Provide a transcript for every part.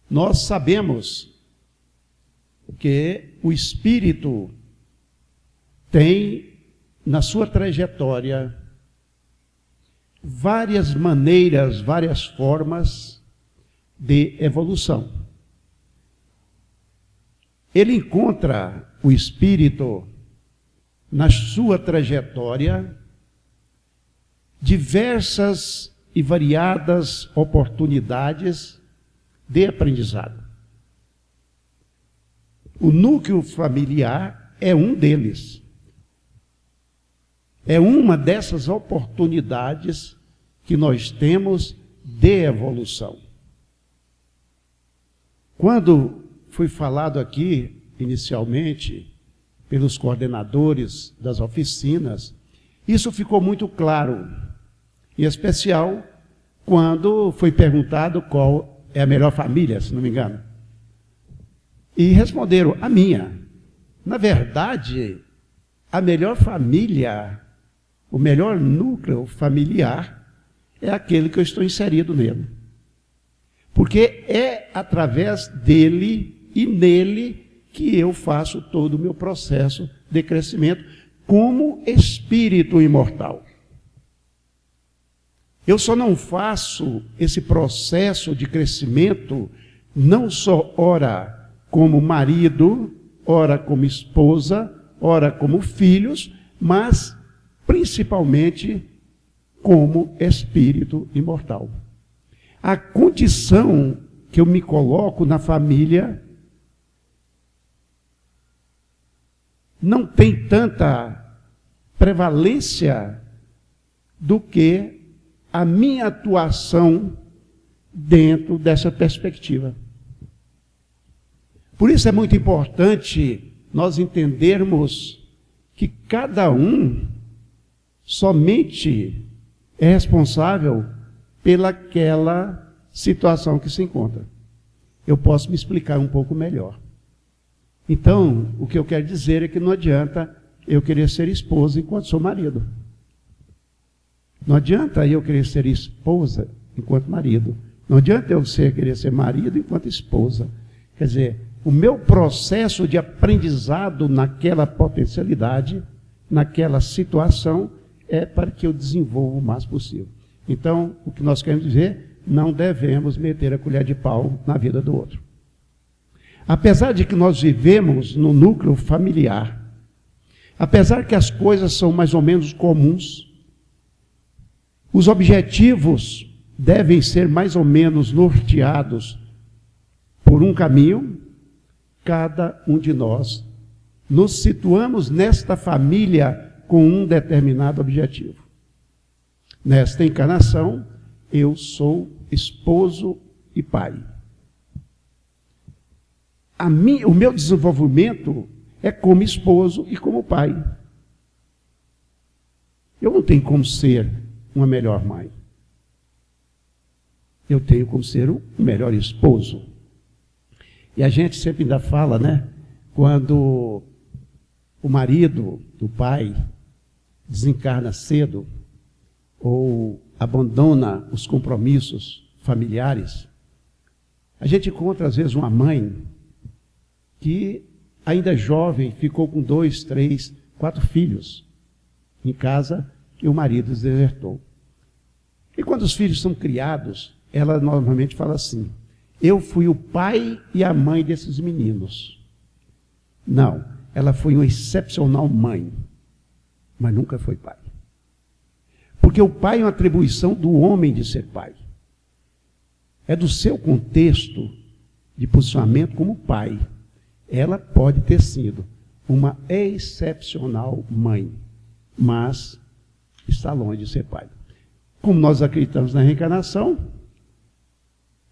Nós sabemos que o espírito tem, na sua trajetória, várias maneiras, várias formas de evolução. Ele encontra o espírito, na sua trajetória, diversas e variadas oportunidades de aprendizado. O núcleo familiar é um deles. É uma dessas oportunidades que nós temos de evolução. Quando foi falado aqui, inicialmente, pelos coordenadores das oficinas, isso ficou muito claro, em especial quando foi perguntado qual é a melhor família, se não me engano. E responderam, a minha. Na verdade, a melhor família, o melhor núcleo familiar é aquele que eu estou inserido nele. Porque é através dele e nele que eu faço todo o meu processo de crescimento como espírito imortal. Eu só não faço esse processo de crescimento não só ora como marido, ora como esposa, ora como filhos, mas principalmente como espírito imortal. A condição que eu me coloco na família não tem tanta prevalência do que a minha atuação dentro dessa perspectiva. Por isso é muito importante nós entendermos que cada um somente é responsável pelaquela situação que se encontra. Eu posso me explicar um pouco melhor. Então, o que eu quero dizer é que não adianta eu querer ser esposa enquanto sou marido. Não adianta eu querer ser esposa enquanto marido. Não adianta eu querer ser marido enquanto esposa. Quer dizer, o meu processo de aprendizado naquela potencialidade, naquela situação, é para que eu desenvolva o mais possível. Então, o que nós queremos dizer, não devemos meter a colher de pau na vida do outro. Apesar de que nós vivemos no núcleo familiar, apesar que as coisas são mais ou menos comuns, os objetivos devem ser mais ou menos norteados por um caminho. Cada um de nós nos situamos nesta família com um determinado objetivo. Nesta encarnação, eu sou esposo e pai. O meu desenvolvimento é como esposo e como pai. Eu não tenho como ser uma melhor mãe. Eu tenho como ser um melhor esposo. E a gente sempre ainda fala, né? Quando o marido do pai desencarna cedo ou abandona os compromissos familiares, a gente encontra às vezes uma mãe que ainda jovem ficou com 2, 3, 4 filhos em casa e o marido desertou. E quando os filhos são criados, ela normalmente fala assim: eu fui o pai e a mãe desses meninos. Não, ela foi uma excepcional mãe, mas nunca foi pai. Porque o pai é uma atribuição do homem de ser pai. É do seu contexto de posicionamento como pai. Ela pode ter sido uma excepcional mãe, mas está longe de ser pai. Como nós acreditamos na reencarnação,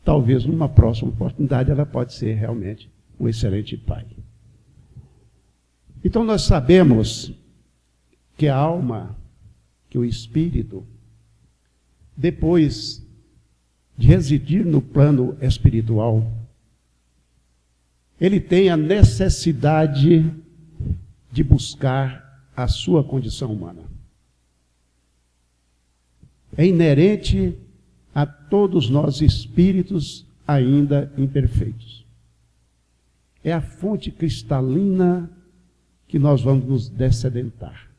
talvez numa próxima oportunidade ela pode ser realmente um excelente pai. Então nós sabemos que a alma, que o espírito, depois de residir no plano espiritual, ele tem a necessidade de buscar a sua condição humana. É inerente a todos nós espíritos ainda imperfeitos. É a fonte cristalina que nós vamos nos dessedentar.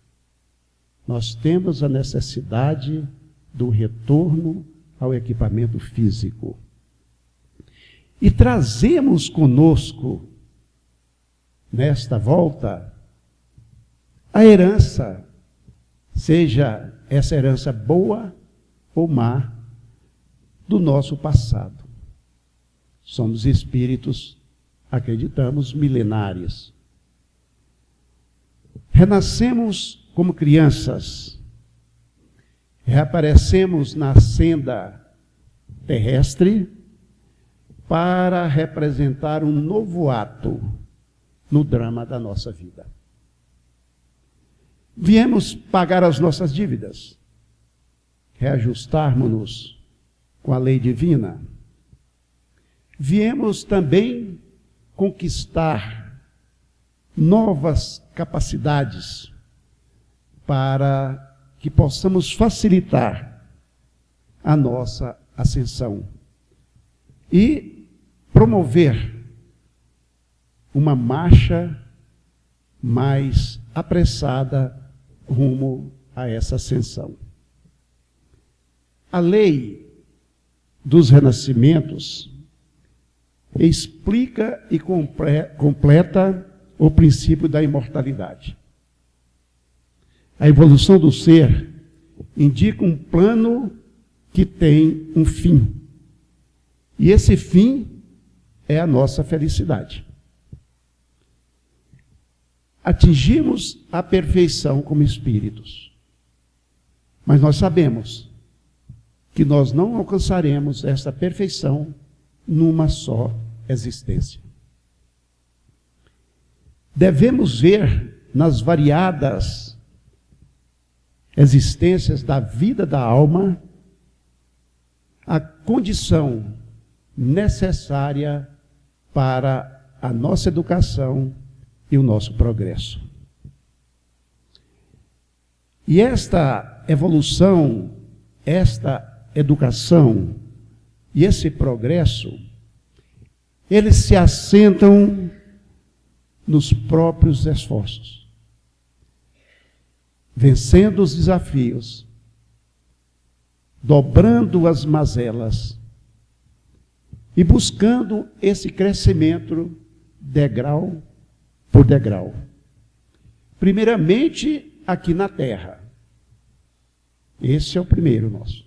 Nós temos a necessidade do retorno ao equipamento físico. E trazemos conosco, nesta volta, a herança, seja essa herança boa ou má, do nosso passado. Somos espíritos, acreditamos, milenares. Renascemos como crianças, reaparecemos na senda terrestre para representar um novo ato no drama da nossa vida. Viemos pagar as nossas dívidas, reajustarmos-nos com a lei divina. Viemos também conquistar novas capacidades para que possamos facilitar a nossa ascensão e promover uma marcha mais apressada rumo a essa ascensão. A lei dos renascimentos explica e completa o princípio da imortalidade. A evolução do ser indica um plano que tem um fim. E esse fim é a nossa felicidade. Atingimos a perfeição como espíritos. Mas nós sabemos que nós não alcançaremos essa perfeição numa só existência. Devemos ver nas variadas existências da vida da alma a condição necessária para a nossa educação e o nosso progresso. E esta evolução, esta educação e esse progresso, eles se assentam nos próprios esforços, vencendo os desafios, dobrando as mazelas e buscando esse crescimento degrau por degrau. Primeiramente, aqui na Terra. Esse é o primeiro nosso.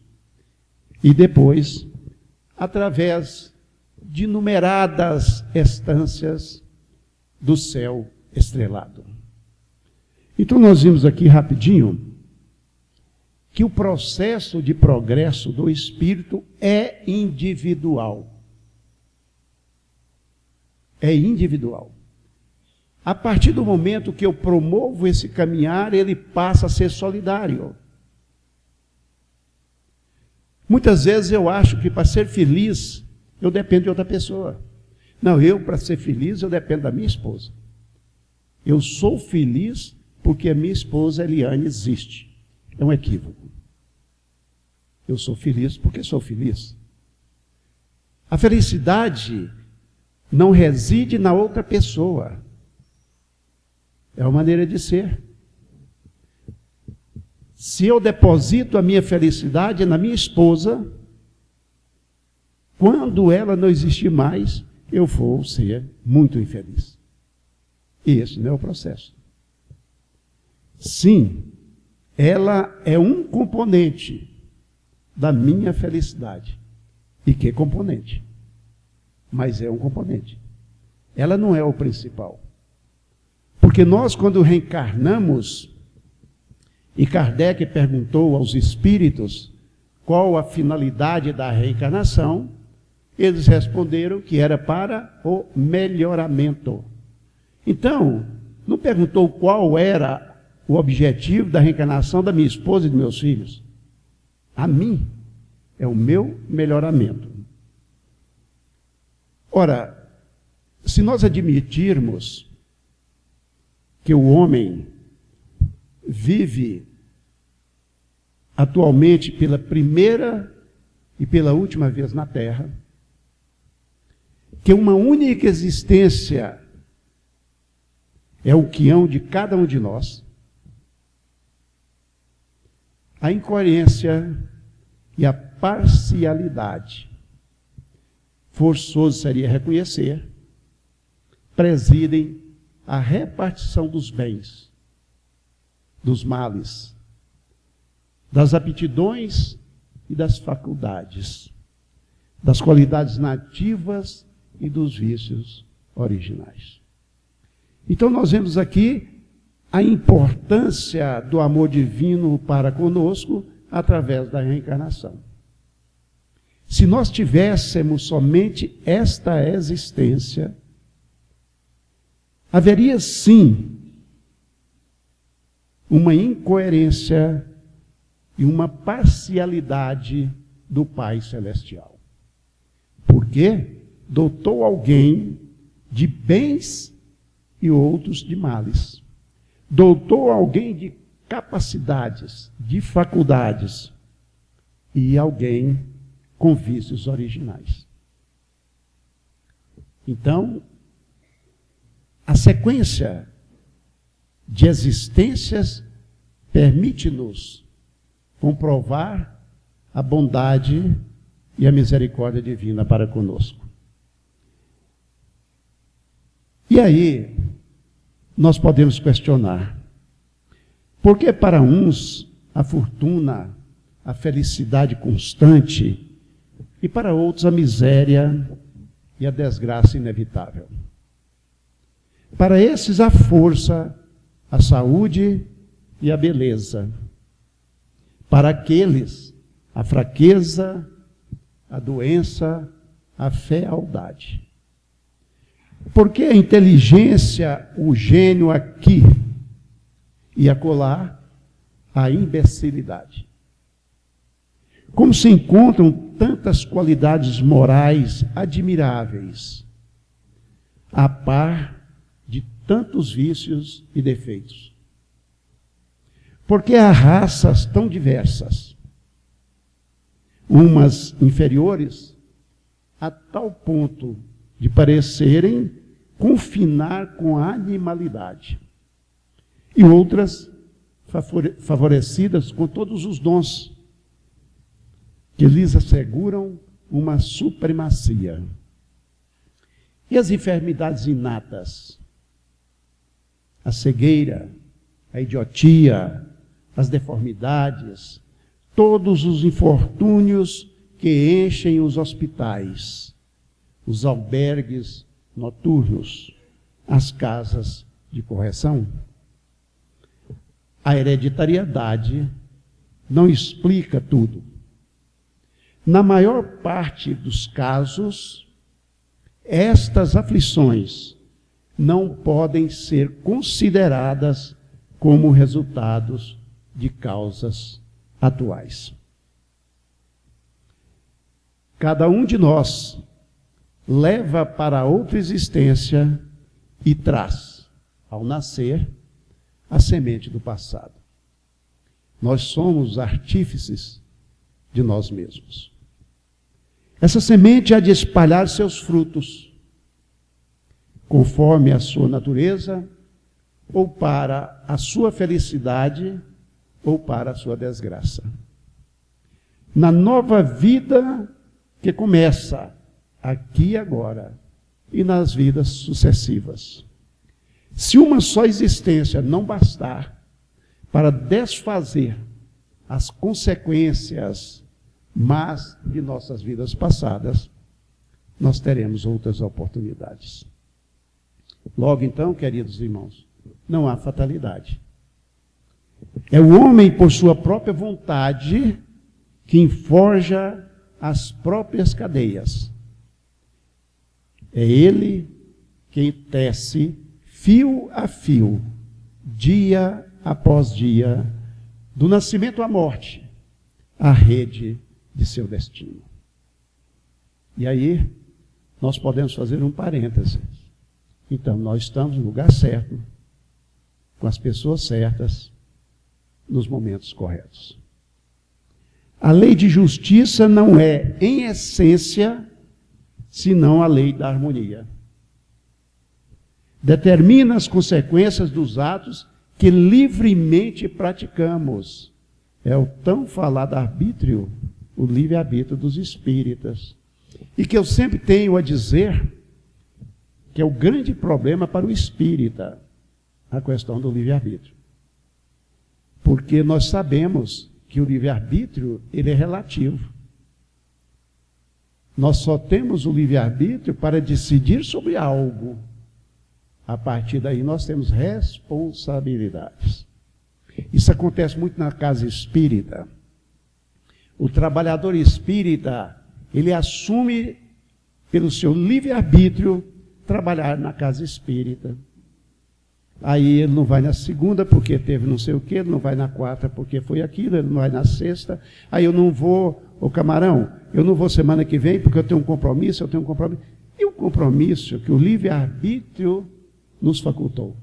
E depois, através de inumeradas estâncias do céu estrelado. Então, nós vimos aqui rapidinho que o processo de progresso do espírito é individual. É individual. A partir do momento que eu promovo esse caminhar, ele passa a ser solidário. Muitas vezes eu acho que para ser feliz, eu dependo de outra pessoa. Não, para ser feliz, eu dependo da minha esposa. Eu sou feliz porque a minha esposa, Eliane, existe. É um equívoco. Eu sou feliz porque sou feliz. A felicidade não reside na outra pessoa. É uma maneira de ser. Se eu deposito a minha felicidade na minha esposa, quando ela não existir mais, eu vou ser muito infeliz. E esse não é o processo. Sim, ela é um componente da minha felicidade. E que componente? Mas é um componente. Ela não é o principal. Porque nós, quando reencarnamos, e Kardec perguntou aos espíritos qual a finalidade da reencarnação, eles responderam que era para o melhoramento. Então, não perguntou qual era o objetivo da reencarnação da minha esposa e dos meus filhos. A mim, é o meu melhoramento. Ora, se nós admitirmos que o homem vive atualmente pela primeira e pela última vez na Terra, que uma única existência é o quião de cada um de nós, a incoerência e a parcialidade, forçoso seria reconhecer, presidem a repartição dos bens, dos males, das aptidões e das faculdades, das qualidades nativas e dos vícios originais. Então nós vemos aqui a importância do amor divino para conosco através da reencarnação. Se nós tivéssemos somente esta existência, haveria sim uma incoerência e uma parcialidade do Pai Celestial. Porque dotou alguém de bens e outros de males. Dotou alguém de capacidades, de faculdades, e alguém com vícios originais. Então, a sequência de existências permite-nos comprovar a bondade e a misericórdia divina para conosco. E aí, nós podemos questionar, por que para uns a fortuna, a felicidade constante, e para outros a miséria e a desgraça inevitável? Para esses a força, a saúde e a beleza. Para aqueles a fraqueza, a doença, a fealdade. Porque a inteligência, o gênio aqui e acolá, a imbecilidade. Como se encontram tantas qualidades morais admiráveis, a par de tantos vícios e defeitos. Porque há raças tão diversas, umas inferiores, a tal ponto de parecerem confinar com a animalidade, e outras favorecidas com todos os dons que lhes asseguram uma supremacia. E as enfermidades inatas, a cegueira, a idiotia, as deformidades, todos os infortúnios que enchem os hospitais, os albergues noturnos, as casas de correção. A hereditariedade não explica tudo. Na maior parte dos casos, estas aflições não podem ser consideradas como resultados de causas atuais. Cada um de nós leva para outra existência e traz, ao nascer, a semente do passado. Nós somos artífices de nós mesmos. Essa semente há de espalhar seus frutos, conforme a sua natureza, ou para a sua felicidade, ou para a sua desgraça. Na nova vida que começa aqui e agora, e nas vidas sucessivas. Se uma só existência não bastar para desfazer as consequências más de nossas vidas passadas, nós teremos outras oportunidades. Logo então, queridos irmãos, não há fatalidade. É o homem, por sua própria vontade, que enforja as próprias cadeias. É ele quem tece fio a fio, dia após dia, do nascimento à morte, a rede de seu destino. E aí, nós podemos fazer um parêntese. Então, nós estamos no lugar certo, com as pessoas certas, nos momentos corretos. A lei de justiça não é, em essência, senão a lei da harmonia. Determina as consequências dos atos que livremente praticamos. É o tão falado arbítrio, o livre-arbítrio dos espíritas. E que eu sempre tenho a dizer que é o grande problema para o espírita, a questão do livre-arbítrio. Porque nós sabemos que o livre-arbítrio, ele é relativo. Nós só temos o livre-arbítrio para decidir sobre algo. A partir daí nós temos responsabilidades. Isso acontece muito na casa espírita. O trabalhador espírita, ele assume pelo seu livre-arbítrio trabalhar na casa espírita. Aí ele não vai na segunda porque teve não sei o quê, ele não vai na quarta porque foi aquilo, ele não vai na sexta. Aí eu não vou, ô camarão, eu não vou semana que vem porque eu tenho um compromisso, E o compromisso que o livre-arbítrio nos facultou.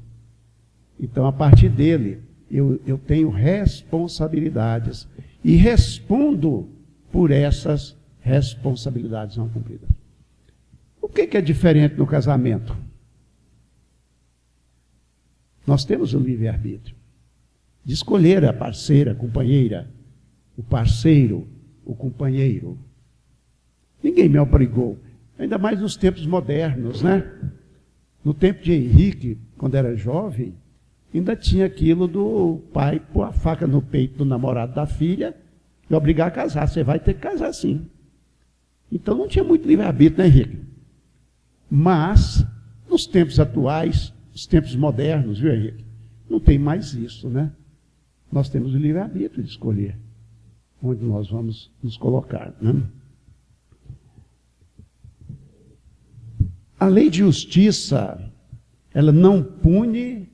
Então, a partir dele, eu tenho responsabilidades e respondo por essas responsabilidades não cumpridas. O que é diferente no casamento? Nós temos o livre-arbítrio de escolher a parceira, a companheira, o parceiro, o companheiro. Ninguém me obrigou, ainda mais nos tempos modernos, né? No tempo de Henrique, quando era jovem, ainda tinha aquilo do pai pôr a faca no peito do namorado da filha e obrigar a casar. Você vai ter que casar sim. Então não tinha muito livre-arbítrio, né, Henrique? Mas, nos tempos atuais, os tempos modernos, viu, Henrique? Não tem mais isso, né? Nós temos o livre-arbítrio de escolher onde nós vamos nos colocar, né? A lei de justiça, ela não pune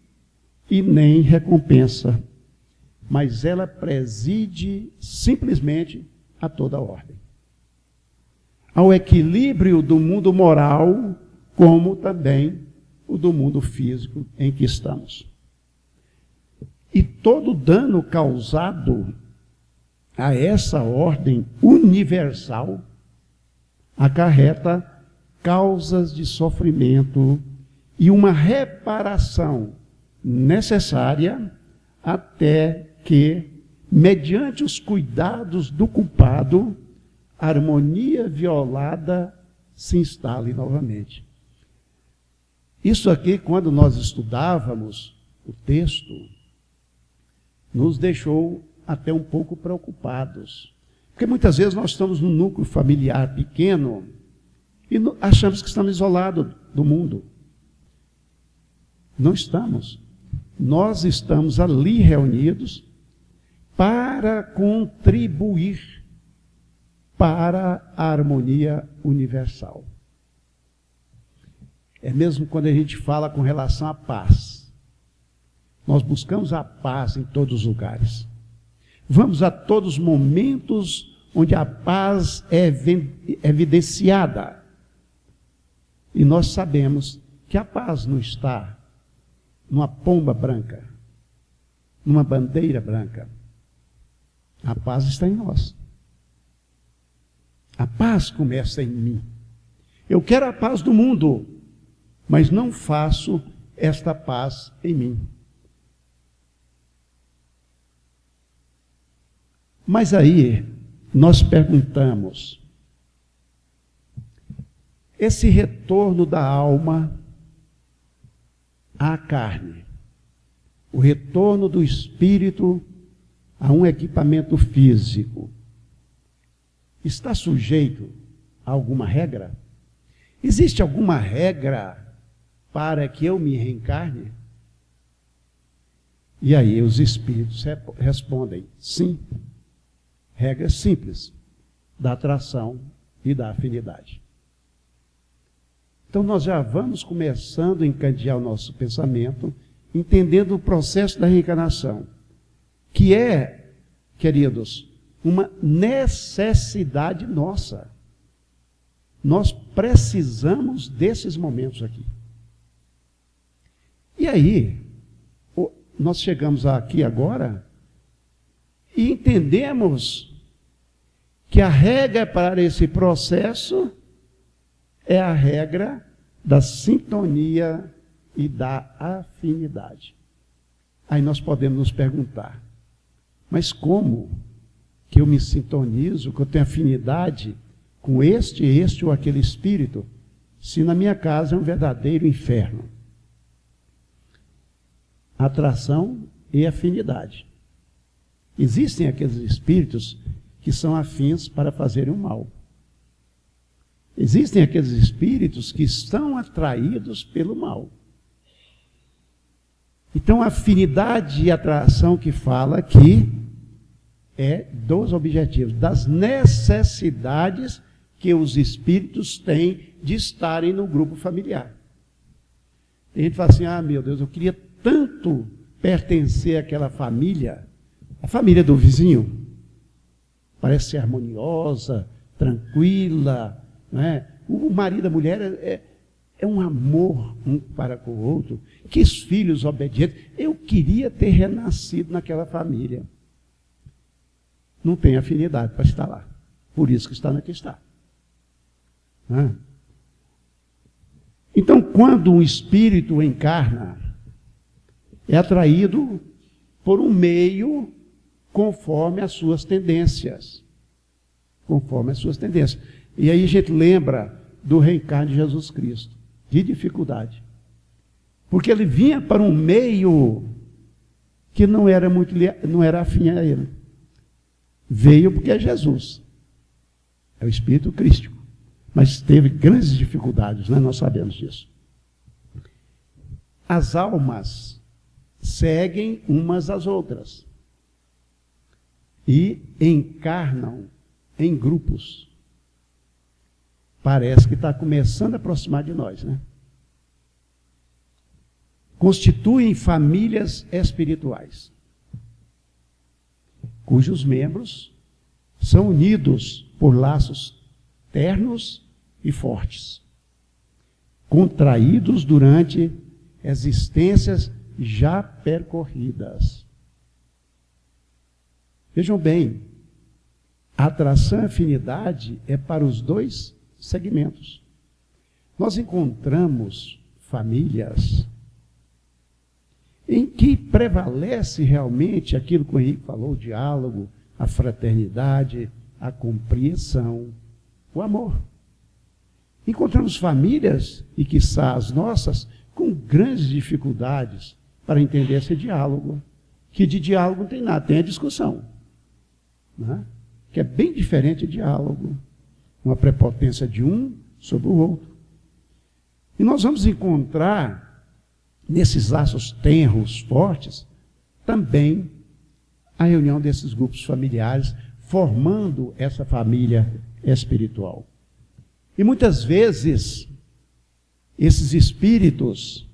e nem recompensa, mas ela preside simplesmente a toda a ordem. Ao equilíbrio do mundo moral, como também o do mundo físico em que estamos. E todo dano causado a essa ordem universal acarreta causas de sofrimento e uma reparação necessária até que, mediante os cuidados do culpado, a harmonia violada se instale novamente. Isso aqui, quando nós estudávamos o texto, nos deixou até um pouco preocupados. Porque muitas vezes nós estamos num núcleo familiar pequeno e achamos que estamos isolados do mundo. Não estamos. Nós estamos ali reunidos para contribuir para a harmonia universal. É mesmo quando a gente fala com relação à paz. Nós buscamos a paz em todos os lugares. Vamos a todos os momentos onde a paz é evidenciada. E nós sabemos que a paz não está numa pomba branca, numa bandeira branca. A paz está em nós. A paz começa em mim. Eu quero a paz do mundo, mas não faço esta paz em mim. Mas aí nós perguntamos, esse retorno da alma à carne, o retorno do espírito a um equipamento físico, está sujeito a alguma regra? Existe alguma regra para que eu me reencarne? E aí os espíritos respondem, sim. Regra simples, da atração e da afinidade. Então nós já vamos começando a encadear o nosso pensamento, entendendo o processo da reencarnação, que é, queridos, uma necessidade nossa. Nós precisamos desses momentos aqui. E aí, nós chegamos aqui agora e entendemos que a regra para esse processo é a regra da sintonia e da afinidade. Aí nós podemos nos perguntar, mas como que eu me sintonizo, que eu tenho afinidade com este ou aquele espírito, se na minha casa é um verdadeiro inferno? Atração e afinidade. Existem aqueles espíritos que são afins para fazerem o mal. Existem aqueles espíritos que estão atraídos pelo mal. Então, a afinidade e atração que fala aqui é dos objetivos, das necessidades que os espíritos têm de estarem no grupo familiar. Tem gente que fala assim, meu Deus, eu queria tanto pertencer àquela família, a família do vizinho, parece ser harmoniosa, tranquila, não é? O marido e a mulher é um amor um para com o outro, que os filhos obedientes. Eu queria ter renascido naquela família. Não tem afinidade para estar lá. Por isso que está na que está. Então, quando um espírito encarna, é atraído por um meio conforme as suas tendências. Conforme as suas tendências. E aí a gente lembra do reencarne de Jesus Cristo. Que dificuldade. Porque ele vinha para um meio que não era afim a ele. Veio porque é Jesus. É o Espírito Crístico. Mas teve grandes dificuldades, né? Nós sabemos disso. As almas seguem umas às outras. E encarnam em grupos. Parece que está começando a aproximar de nós, né? Constituem famílias espirituais, cujos membros são unidos por laços ternos e fortes, contraídos durante existências já percorridas. Vejam bem, a atração e afinidade é para os dois segmentos. Nós encontramos famílias em que prevalece realmente aquilo que o Henrique falou, o diálogo, a fraternidade, a compreensão, o amor. Encontramos famílias, e quiçá as nossas, com grandes dificuldades para entender esse diálogo, que de diálogo não tem nada, tem a discussão, né? Que é bem diferente de diálogo, uma prepotência de um sobre o outro. E nós vamos encontrar, nesses laços tenros, fortes, também a reunião desses grupos familiares, formando essa família espiritual. E muitas vezes, esses espíritos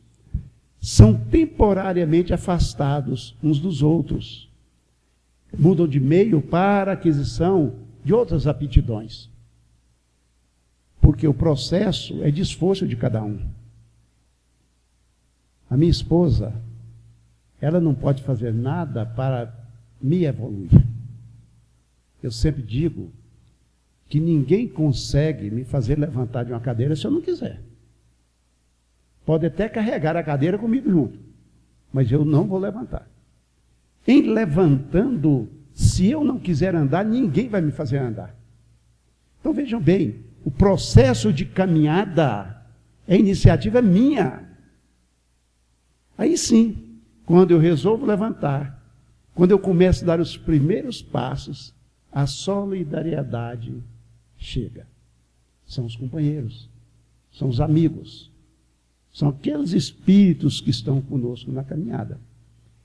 são temporariamente afastados uns dos outros. Mudam de meio para a aquisição de outras aptidões. Porque o processo é de esforço de cada um. A minha esposa, ela não pode fazer nada para me evoluir. Eu sempre digo que ninguém consegue me fazer levantar de uma cadeira se eu não quiser. Pode até carregar a cadeira comigo junto, mas eu não vou levantar. Em levantando, se eu não quiser andar, ninguém vai me fazer andar. Então vejam bem, o processo de caminhada é iniciativa minha. Aí sim, quando eu resolvo levantar, quando eu começo a dar os primeiros passos, a solidariedade chega. São os companheiros, são os amigos, são aqueles espíritos que estão conosco na caminhada.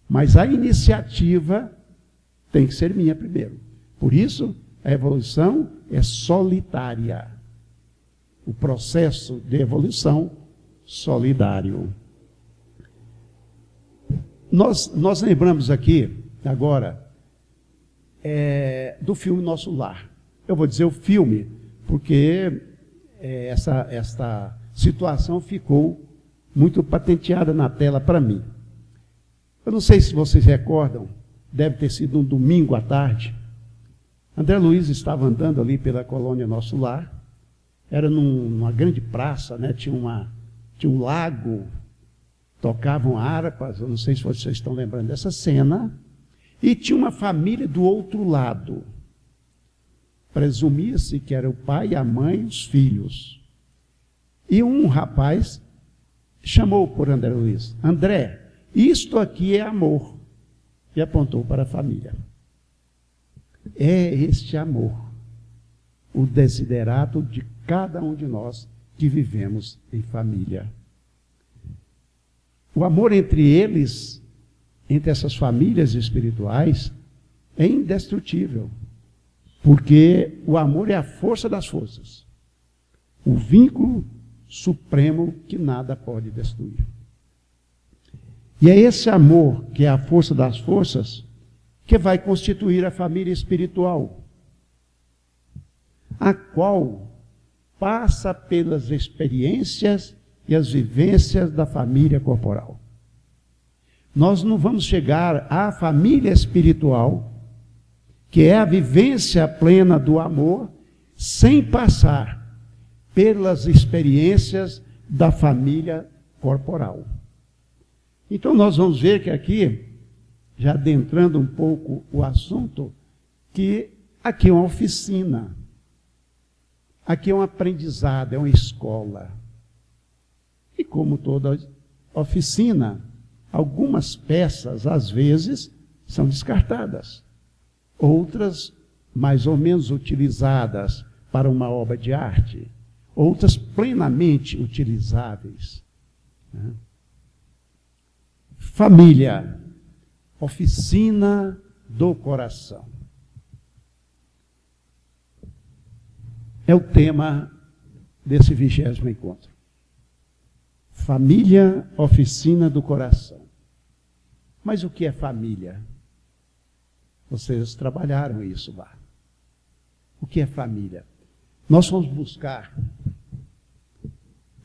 Mas a iniciativa tem que ser minha primeiro. Por isso, a evolução é solitária. O processo de evolução solidário. Nós lembramos aqui, agora, do filme Nosso Lar. Eu vou dizer o filme, porque esta situação ficou muito patenteada na tela para mim. Eu não sei se vocês recordam, deve ter sido um domingo à tarde. André Luiz estava andando ali pela colônia Nosso Lar. era numa grande praça, né? Tinha um lago, tocavam harpas, eu não sei se vocês estão lembrando dessa cena, e tinha uma família do outro lado. Presumia-se que era o pai, a mãe e os filhos. E um rapaz chamou por André Luiz: André, isto aqui é amor. E apontou para a família. É este amor, o desiderato de cada um de nós que vivemos em família. O amor entre eles, entre essas famílias espirituais, é indestrutível. Porque o amor é a força das forças. O vínculo supremo que nada pode destruir. E é esse amor, que é a força das forças, que vai constituir a família espiritual, a qual passa pelas experiências e as vivências da família corporal. Nós não vamos chegar à família espiritual, que é a vivência plena do amor, sem passar pelas experiências da família corporal. Então nós vamos ver que aqui, já adentrando um pouco o assunto, que aqui é uma oficina, aqui é um aprendizado, é uma escola. E como toda oficina, algumas peças, às vezes, são descartadas. Outras, mais ou menos utilizadas para uma obra de arte. Outras, plenamente utilizáveis. Família, oficina do coração. É o tema desse 20º encontro. Família, oficina do coração. Mas o que é família? Vocês trabalharam isso lá. O que é família? Nós vamos buscar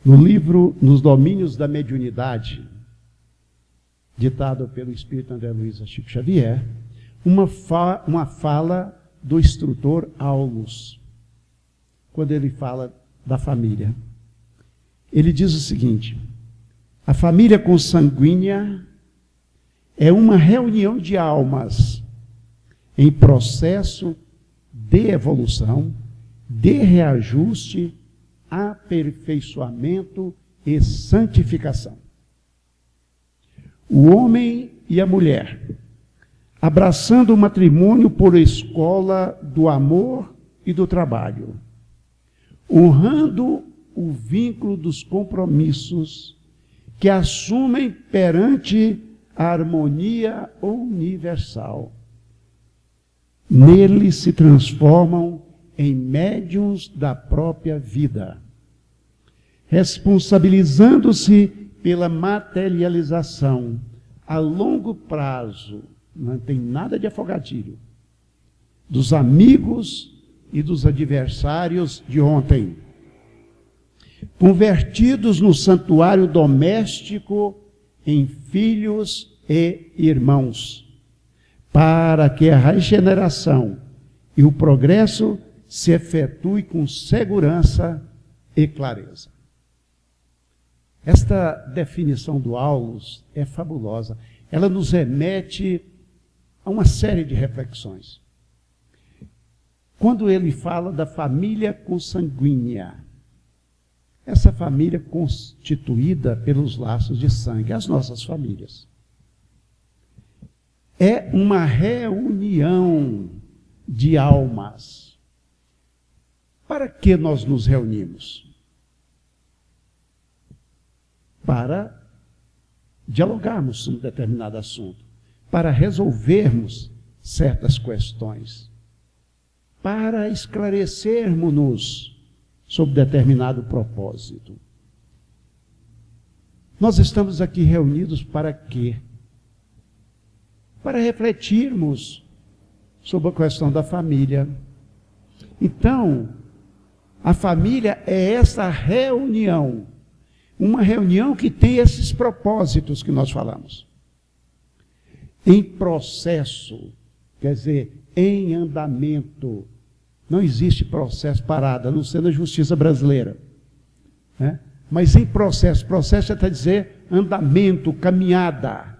no livro Nos Domínios da Mediunidade, ditado pelo Espírito André Luiz Chico Xavier, uma fala do instrutor Aulus, quando ele fala da família. Ele diz o seguinte: a família consanguínea é uma reunião de almas em processo de evolução, de reajuste, aperfeiçoamento e santificação. O homem e a mulher, abraçando o matrimônio por escola do amor e do trabalho, honrando o vínculo dos compromissos que assumem perante a harmonia universal. Nele se transformam em médiuns da própria vida, responsabilizando-se pela materialização a longo prazo, não tem nada de afogadilho, dos amigos e dos adversários de ontem, convertidos no santuário doméstico em filhos e irmãos, para que a regeneração e o progresso se efetue com segurança e clareza. Esta definição do Aulus é fabulosa. Ela nos remete a uma série de reflexões. Quando ele fala da família consanguínea, essa família constituída pelos laços de sangue, as nossas famílias, é uma reunião de almas. Para que nós nos reunimos? Para dialogarmos sobre um determinado assunto, para resolvermos certas questões, para esclarecermos-nos sobre determinado propósito. Nós estamos aqui reunidos para quê? Para refletirmos sobre a questão da família. Então, a família é essa reunião, uma reunião que tem esses propósitos que nós falamos. Em processo, quer dizer, em andamento, Não existe processo parado, a não ser na justiça brasileira. Né? Mas em processo já está dizer andamento, caminhada.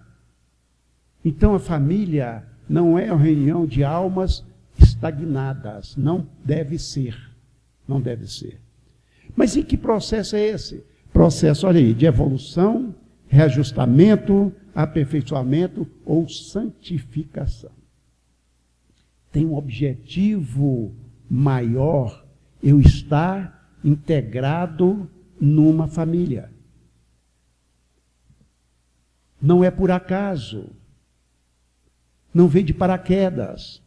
Então a família não é uma reunião de almas estagnadas, não deve ser. Não deve ser. Mas em que processo é esse? Processo, olha aí, de evolução, reajustamento, aperfeiçoamento ou santificação. Tem um objetivo maior, eu estar integrado numa família. Não é por acaso. Não vem de paraquedas.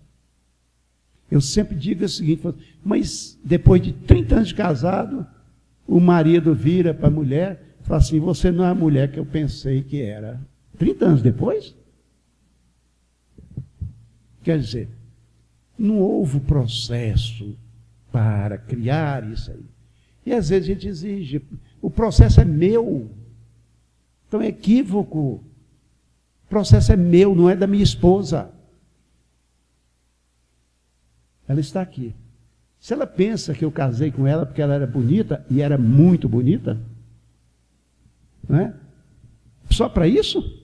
Eu sempre digo o seguinte, mas depois de 30 anos de casado, o marido vira para a mulher e fala assim, você não é a mulher que eu pensei que era. 30 anos depois? Quer dizer, não houve processo para criar isso aí. E às vezes a gente exige, o processo é meu. Então é equívoco. O processo é meu, não é da minha esposa. Ela está aqui. Se ela pensa que eu casei com ela porque ela era bonita, e era muito bonita, não é? Só para isso?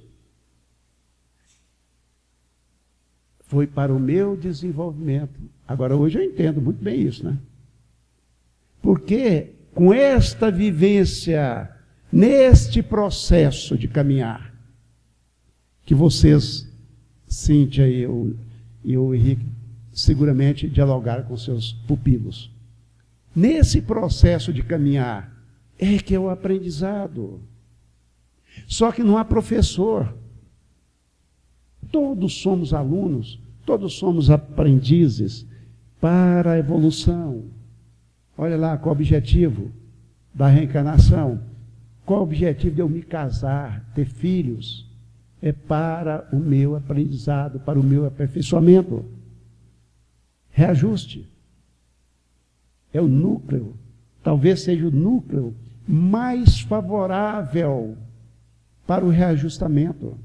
Foi para o meu desenvolvimento. Agora, hoje eu entendo muito bem isso, né? Porque com esta vivência, neste processo de caminhar, que vocês, Cíntia e o Henrique, seguramente dialogaram com seus pupilos. Nesse processo de caminhar, é que é o aprendizado. Só que não há professor. Todos somos alunos, todos somos aprendizes para a evolução. Olha lá, qual o objetivo da reencarnação? Qual o objetivo de eu me casar, ter filhos? É para o meu aprendizado, para o meu aperfeiçoamento. Reajuste. É o núcleo, talvez seja o núcleo mais favorável para o reajustamento.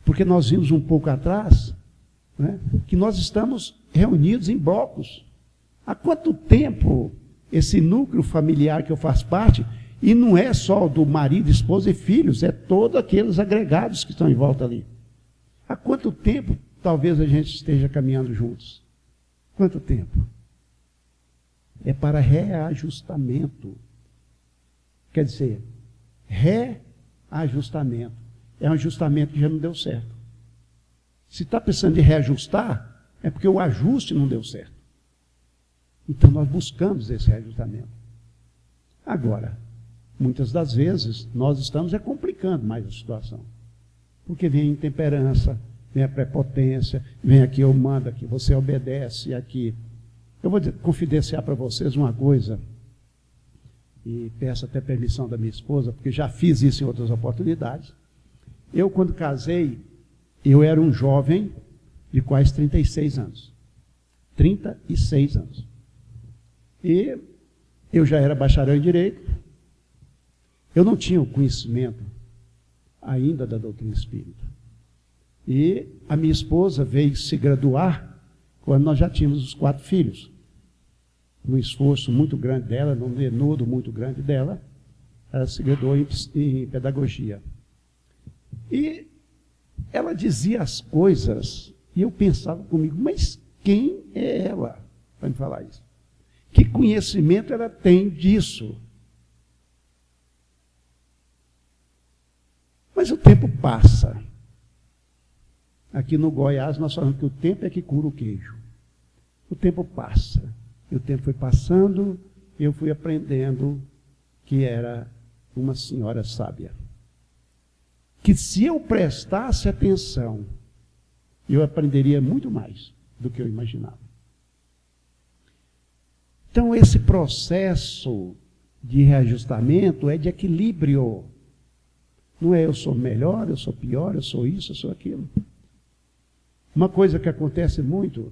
Porque nós vimos um pouco atrás, né, que nós estamos reunidos em blocos. Há quanto tempo esse núcleo familiar que eu faço parte, e não é só do marido, esposa e filhos, é todos aqueles agregados que estão em volta ali. Há quanto tempo talvez a gente esteja caminhando juntos? Quanto tempo? É para reajustamento. Quer dizer, reajustamento. É um ajustamento que já não deu certo. Se está pensando em reajustar, é porque o ajuste não deu certo. Então nós buscamos esse reajustamento. Agora, muitas das vezes, nós estamos complicando mais a situação. Porque vem a intemperança, vem a prepotência, vem aqui eu mando, aqui você obedece, aqui. Eu vou confidenciar para vocês uma coisa, e peço até permissão da minha esposa, porque já fiz isso em outras oportunidades. Eu, quando casei, eu era um jovem de quase 36 anos. 36 anos. E eu já era bacharel em Direito. Eu não tinha o conhecimento ainda da doutrina espírita. E a minha esposa veio se graduar quando nós já tínhamos os 4 filhos. Num esforço muito grande dela, num menudo muito grande dela, ela se graduou em pedagogia. E ela dizia as coisas, e eu pensava comigo, mas quem é ela para me falar isso? Que conhecimento ela tem disso? Mas o tempo passa. Aqui no Goiás nós falamos que o tempo é que cura o queijo. O tempo passa. E o tempo foi passando, eu fui aprendendo que era uma senhora sábia. Que se eu prestasse atenção, eu aprenderia muito mais do que eu imaginava. Então esse processo de reajustamento é de equilíbrio. Não é eu sou melhor, eu sou pior, eu sou isso, eu sou aquilo. Uma coisa que acontece muito,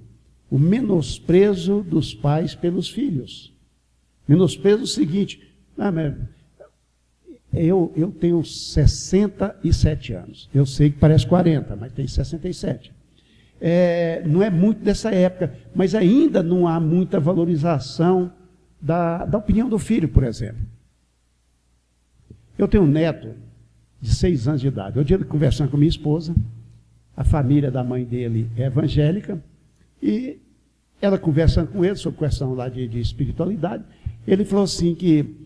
o menosprezo dos pais pelos filhos. Menosprezo o seguinte, mas eu tenho 67 anos. Eu sei que parece 40, mas tem 67. não é muito dessa época, mas ainda não há muita valorização da opinião do filho, por exemplo. Eu tenho um neto de 6 anos de idade. Eu dia conversando com minha esposa, a família da mãe dele é evangélica, e ela conversando com ele sobre questão lá de espiritualidade, ele falou assim que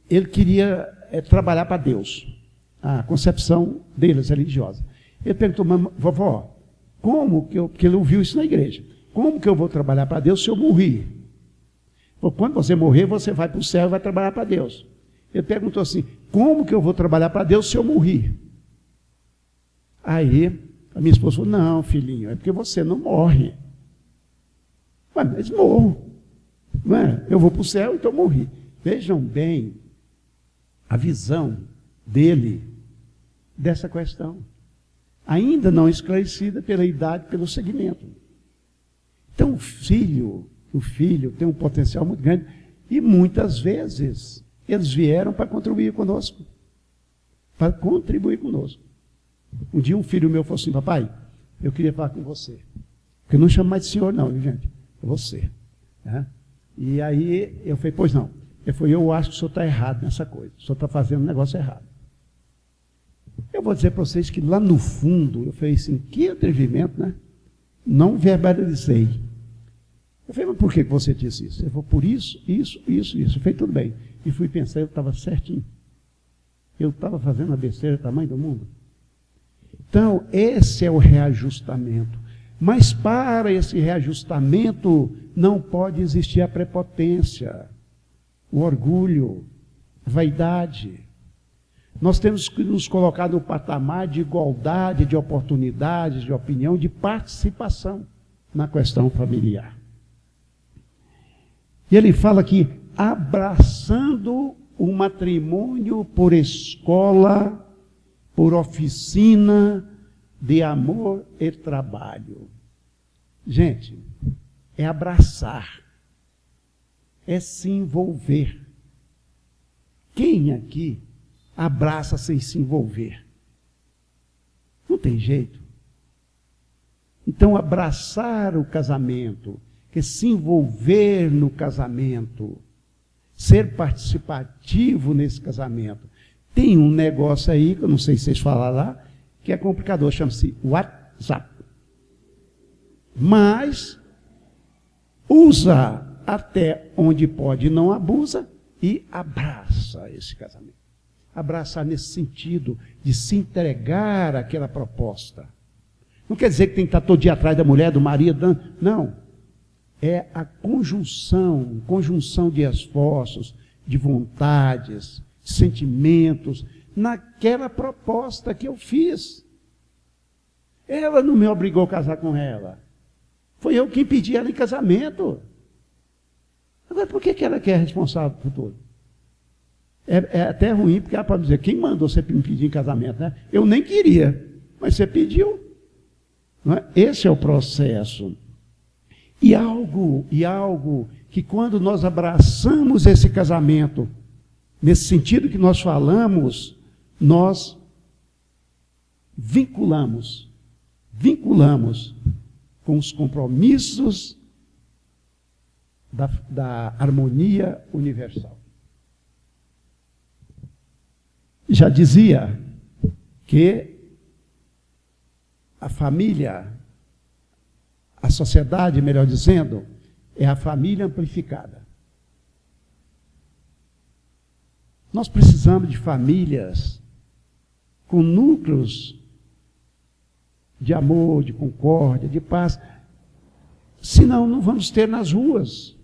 ele queria trabalhar para Deus, a concepção deles religiosa. Ele perguntou, vovó, como que porque ele ouviu isso na igreja, como que eu vou trabalhar para Deus se eu morrer? Quando você morrer, você vai para o céu e vai trabalhar para Deus. Ele perguntou assim, como que eu vou trabalhar para Deus se eu morrer? Aí, a minha esposa falou, não, filhinho, é porque você não morre. Mas morro. Não é? Eu vou para o céu, então morri. Vejam bem a visão dele dessa questão. Ainda não esclarecida pela idade, pelo segmento. Então, o filho tem um potencial muito grande, e muitas vezes eles vieram para contribuir conosco. Para contribuir conosco. Um dia um filho meu falou assim, papai, eu queria falar com você. Porque eu não chamo mais de senhor não, gente. É você. E aí eu falei, pois não. Ele falou, eu acho que o senhor está errado nessa coisa. O senhor está fazendo um negócio errado. Eu vou dizer para vocês que lá no fundo, eu falei assim, que atrevimento, né? Não verbalizei. Eu falei, mas por que você disse isso? Ele falou, por isso. Eu falei, tudo bem. E fui pensar, eu estava certinho. Eu estava fazendo a besteira do tamanho do mundo. Então, esse é o reajustamento. Mas para esse reajustamento, não pode existir a prepotência, o orgulho, a vaidade. Nós temos que nos colocar no patamar de igualdade, de oportunidades, de opinião, de participação na questão familiar. E ele fala que abraçando o matrimônio por escola, por oficina de amor e trabalho. Gente, é abraçar, é se envolver. Quem aqui abraça sem se envolver? Não tem jeito. Então, abraçar o casamento, que é se envolver no casamento, ser participativo nesse casamento. Tem um negócio aí, que eu não sei se vocês falaram lá, que é complicador, chama-se WhatsApp. Mas usa até onde pode, não abusa, e abraça esse casamento. Abraçar nesse sentido de se entregar àquela proposta. Não quer dizer que tem que estar todo dia atrás da mulher, do marido, não. É a conjunção de esforços, de vontades, sentimentos, naquela proposta que eu fiz. Ela não me obrigou a casar com ela. Foi eu quem pedi ela em casamento. Agora, por que ela quer responsável por tudo? É até ruim, porque ela pode dizer, quem mandou você me pedir em casamento, né? Eu nem queria, mas você pediu. Não é? Esse é o processo. E algo que quando nós abraçamos esse casamento, nesse sentido que nós falamos, nós vinculamos com os compromissos da harmonia universal. Já dizia que a família, a sociedade, melhor dizendo, é a família amplificada. Nós precisamos de famílias com núcleos de amor, de concórdia, de paz. Senão, não vamos ter nas ruas.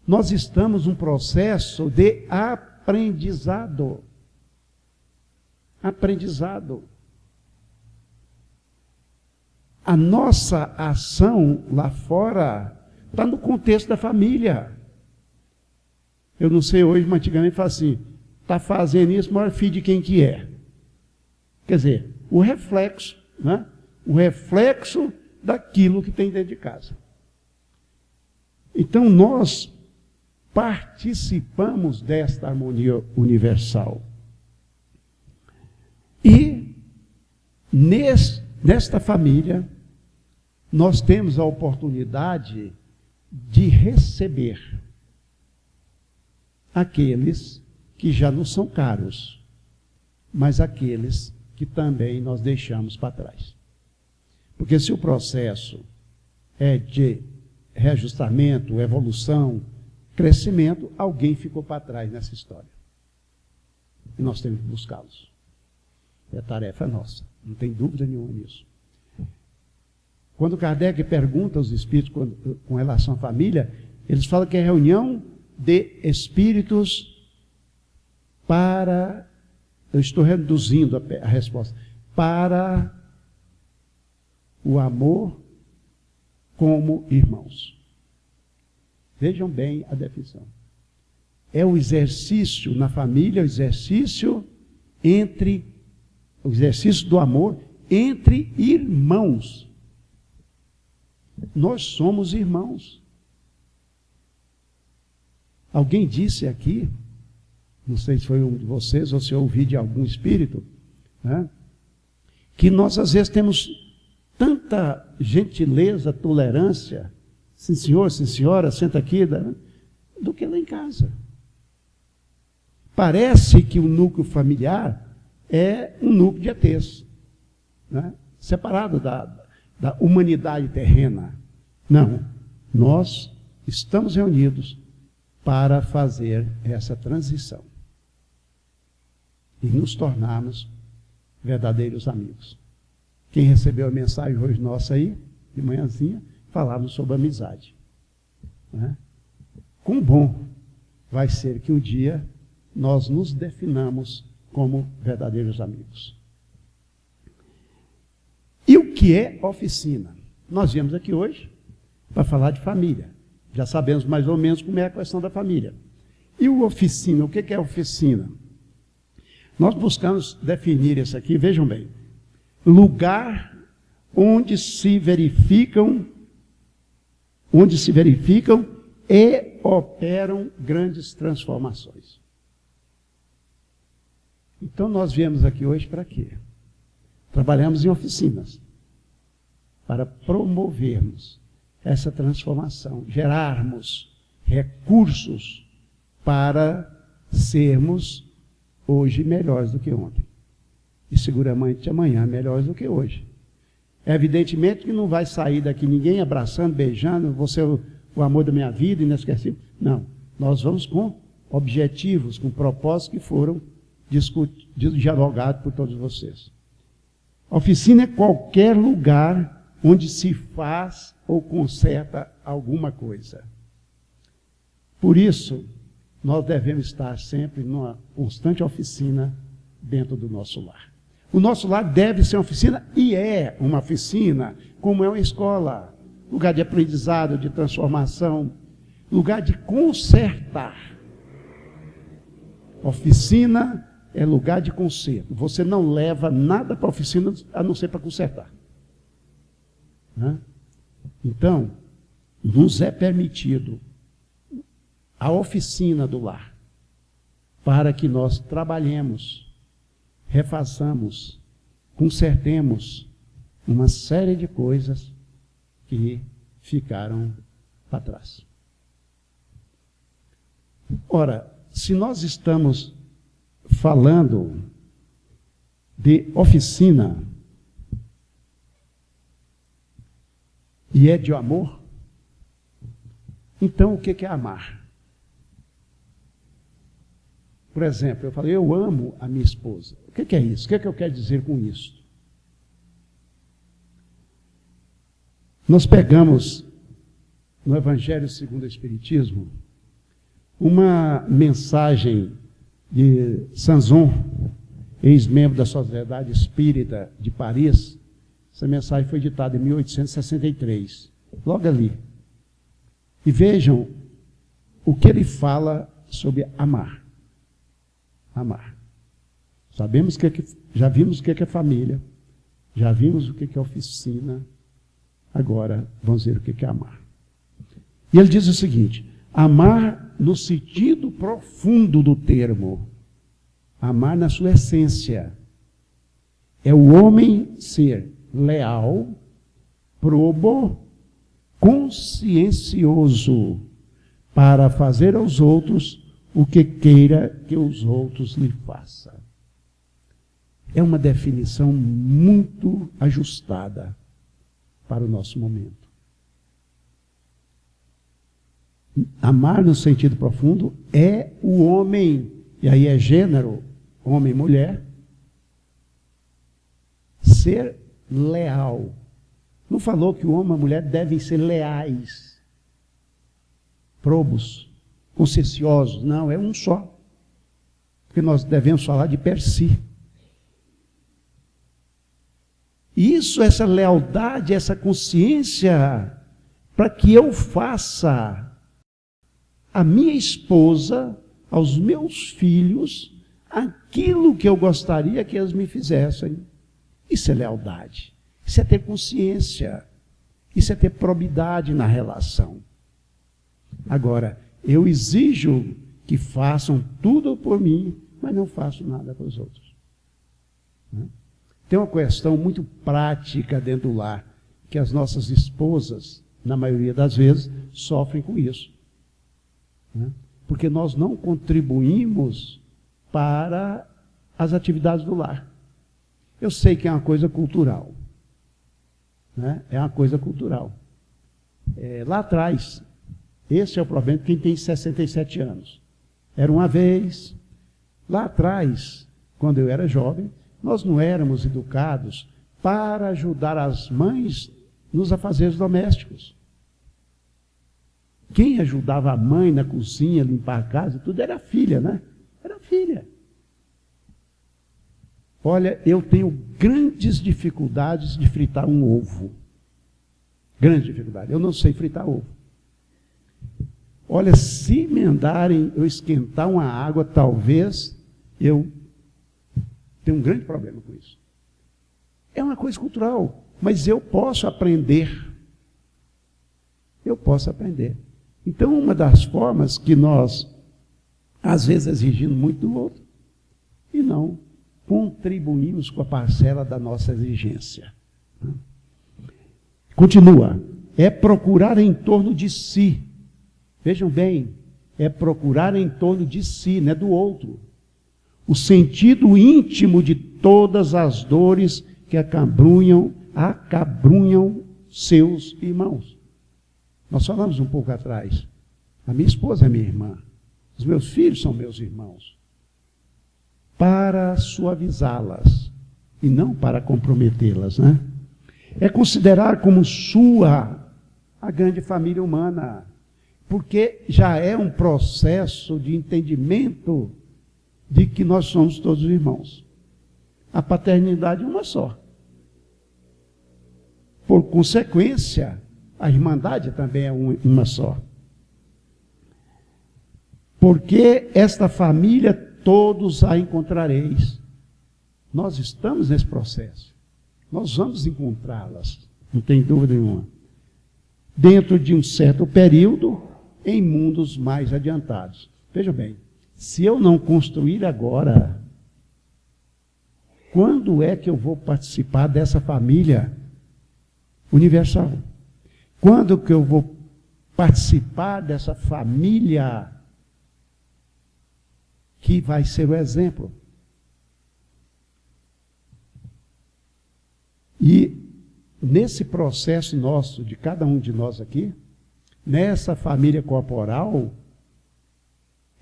Nós estamos num processo de aprendizado. A nossa ação lá fora está no contexto da família. Eu não sei hoje, mas antigamente fala assim, está fazendo isso, mas filho de quem que é? Quer dizer, o reflexo, né? O reflexo daquilo que tem dentro de casa. Então, nós participamos desta harmonia universal. E nesta família, nós temos a oportunidade de receber aqueles que já não são caros, mas aqueles que também nós deixamos para trás. Porque se o processo é de reajustamento, evolução, crescimento, alguém ficou para trás nessa história. E nós temos que buscá-los. É tarefa nossa, não tem dúvida nenhuma nisso. Quando Kardec pergunta aos espíritos com relação à família, eles falam que é reunião de espíritos para, eu estou reduzindo a resposta, para o amor como irmãos. Vejam bem a definição. É o exercício na família, o exercício do amor entre irmãos. Nós somos irmãos. Alguém disse aqui, não sei se foi um de vocês ou se eu ouvi de algum espírito, né, que nós às vezes temos tanta gentileza, tolerância, sim senhor, sim senhora, senta aqui, do que lá em casa. Parece que o núcleo familiar é um núcleo de ETs, né, separado da humanidade terrena. Não, nós estamos reunidos para fazer essa transição e nos tornarmos verdadeiros amigos. Quem recebeu a mensagem hoje nossa aí, de manhãzinha, falávamos sobre amizade. Né? Quão bom vai ser que um dia nós nos definamos como verdadeiros amigos. E o que é oficina? Nós viemos aqui hoje para falar de família. Já sabemos mais ou menos como é a questão da família. E o oficina, o que é oficina? Nós buscamos definir isso aqui, vejam bem. Lugar onde se verificam e operam grandes transformações. Então nós viemos aqui hoje para quê? Trabalhamos em oficinas para promovermos essa transformação, gerarmos recursos para sermos hoje melhores do que ontem. E seguramente amanhã melhores do que hoje. É evidentemente que não vai sair daqui ninguém abraçando, beijando, você é o amor da minha vida, inesquecível. Não, nós vamos com objetivos, com propósitos que foram dialogados por todos vocês. A oficina é qualquer lugar onde se faz ou conserta alguma coisa. Por isso, nós devemos estar sempre numa constante oficina dentro do nosso lar. O nosso lar deve ser uma oficina, e é uma oficina, como é uma escola, lugar de aprendizado, de transformação, lugar de consertar. Oficina é lugar de conserto. Você não leva nada para a oficina a não ser para consertar. Né? Então, nos é permitido a oficina do lar para que nós trabalhemos, refaçamos, consertemos uma série de coisas que ficaram para trás. Ora, se nós estamos falando de oficina e é de amor, então o que é amar? Por exemplo, eu falei, eu amo a minha esposa. O que é isso? O que eu quero dizer com isso? Nós pegamos no Evangelho segundo o Espiritismo uma mensagem de Sanson, ex-membro da Sociedade Espírita de Paris. Essa mensagem foi ditada em 1863, logo ali. E vejam o que ele fala sobre amar. Amar. Sabemos já vimos o que é família, já vimos o que é oficina, agora vamos ver o que é amar. E ele diz o seguinte: amar no sentido profundo do termo, amar na sua essência, É o homem ser leal, probo, consciencioso, para fazer aos outros o que queira que os outros lhe façam. É uma definição muito ajustada para o nosso momento. Amar no sentido profundo é o homem, e aí é gênero, homem e mulher, ser leal. Não falou que o homem e a mulher devem ser leais, probos, conscienciosos. Não, é um só. Porque nós devemos falar de per si. Isso, essa lealdade, essa consciência, para que eu faça a minha esposa, aos meus filhos, aquilo que eu gostaria que eles me fizessem. Isso é lealdade. Isso é ter consciência. Isso é ter probidade na relação. Agora, eu exijo que façam tudo por mim, mas não faço nada para os outros. Tem uma questão muito prática dentro do lar, que as nossas esposas, na maioria das vezes, sofrem com isso. Porque nós não contribuímos para as atividades do lar. Eu sei que é uma coisa cultural. É uma coisa cultural. Lá atrás, esse é o problema de quem tem 67 anos. Era uma vez, lá atrás, quando eu era jovem, nós não éramos educados para ajudar as mães nos afazeres domésticos. Quem ajudava a mãe na cozinha, limpar a casa, tudo era a filha, né? Era a filha. Olha, eu tenho grandes dificuldades de fritar um ovo. Grande dificuldade. Eu não sei fritar ovo. Olha, se me mandarem eu esquentar uma água, talvez eu tenha um grande problema com isso. É uma coisa cultural, mas eu posso aprender. Eu posso aprender. Então, uma das formas que nós, às vezes, exigimos muito do outro, e não contribuímos com a parcela da nossa exigência. Continua. É procurar em torno de si. Vejam bem, é procurar em torno de si, não é do outro. O sentido íntimo de todas as dores que acabrunham seus irmãos. Nós falamos um pouco atrás. A minha esposa é minha irmã. Os meus filhos são meus irmãos. Para suavizá-las e não para comprometê-las, né? É considerar como sua a grande família humana, porque já é um processo de entendimento de que nós somos todos irmãos. A paternidade é uma só. Por consequência, a irmandade também é uma só. Porque esta família todos a encontrareis. Nós estamos nesse processo. Nós vamos encontrá-las, não tem dúvida nenhuma. Dentro de um certo período, em mundos mais adiantados. Veja bem, se eu não construir agora, quando é que eu vou participar dessa família universal? Quando que eu vou participar dessa família que vai ser o exemplo? E nesse processo nosso, de cada um de nós aqui, nessa família corporal,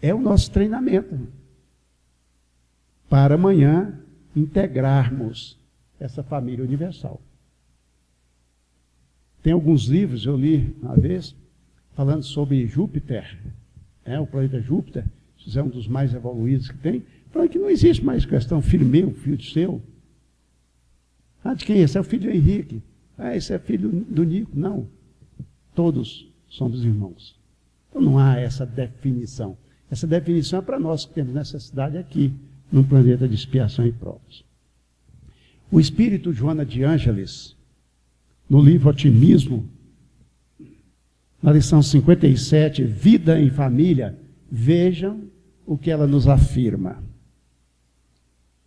é o nosso treinamento para amanhã integrarmos essa família universal. Tem alguns livros, eu li uma vez, falando sobre Júpiter, o planeta Júpiter, é um dos mais evoluídos que tem, falando que não existe mais questão filho meu, filho seu. De quem é? Esse é o filho do Henrique. Esse é filho do Nico. Não. Todos somos irmãos. Então não há essa definição. Essa definição é para nós que temos necessidade aqui, num planeta de expiação e provas. O espírito Joana de Ângeles, no livro Otimismo, na lição 57, Vida em Família, vejam o que ela nos afirma.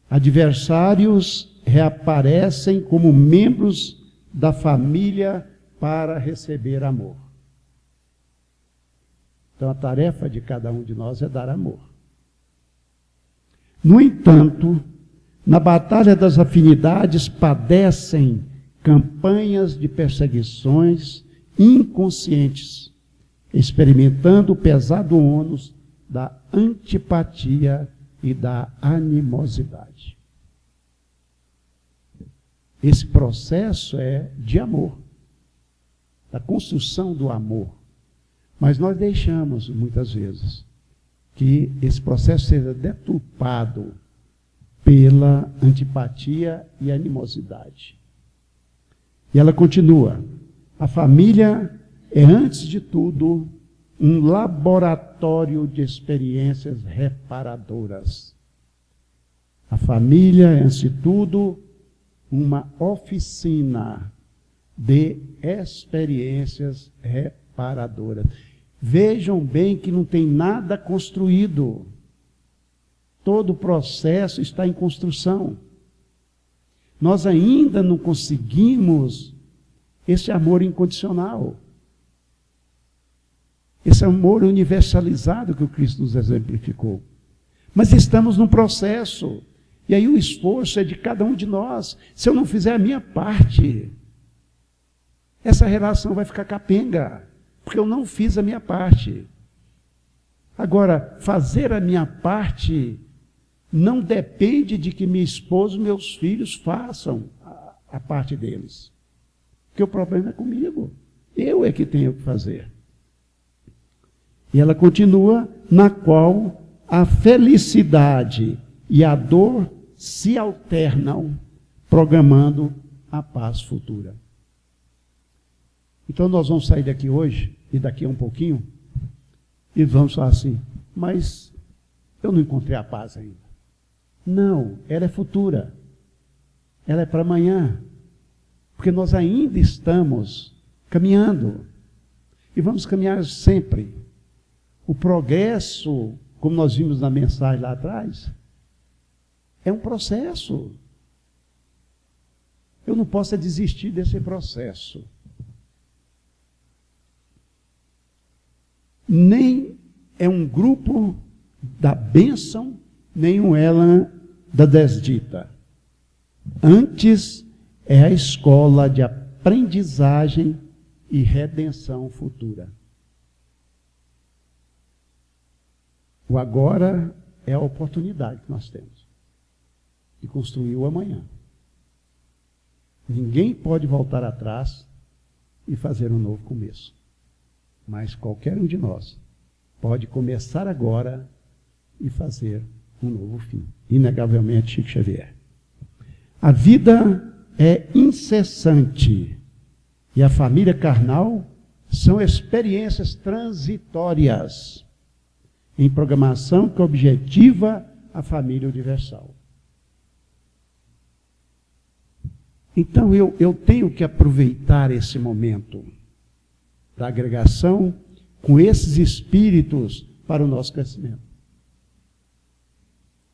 Adversários reaparecem como membros da família para receber amor. Então, a tarefa de cada um de nós é dar amor. No entanto, na batalha das afinidades padecem campanhas de perseguições inconscientes, experimentando o pesado ônus da antipatia e da animosidade. Esse processo é de amor, da construção do amor. Mas nós deixamos, muitas vezes, que esse processo seja deturpado pela antipatia e animosidade. E ela continua: a família é, antes de tudo, um laboratório de experiências reparadoras. A família é, antes de tudo, uma oficina de experiências reparadoras. Vejam bem que não tem nada construído. Todo o processo está em construção. Nós ainda não conseguimos esse amor incondicional. Esse amor universalizado que o Cristo nos exemplificou. Mas estamos num processo. E aí o esforço é de cada um de nós. Se eu não fizer a minha parte, essa relação vai ficar capenga. Porque eu não fiz a minha parte. Agora, fazer a minha parte não depende de que minha esposa e meus filhos façam a parte deles. Porque o problema é comigo. Eu é que tenho que fazer. E ela continua, na qual a felicidade e a dor se alternam, programando a paz futura. Então nós vamos sair daqui hoje, e daqui a um pouquinho, e vamos falar assim, mas eu não encontrei a paz ainda. Não, ela é futura. Ela é para amanhã. Porque nós ainda estamos caminhando. E vamos caminhar sempre. O progresso, como nós vimos na mensagem lá atrás, é um processo. Eu não posso desistir desse processo. Nem é um grupo da bênção, nem um ela da desdita. Antes é a escola de aprendizagem e redenção futura. O agora é a oportunidade que nós temos de construir o amanhã. Ninguém pode voltar atrás e fazer um novo começo. Mas qualquer um de nós pode começar agora e fazer um novo fim. Inegavelmente, Chico Xavier. A vida é incessante e a família carnal são experiências transitórias em programação que objetiva a família universal. Então eu tenho que aproveitar esse momento da agregação com esses espíritos para o nosso crescimento.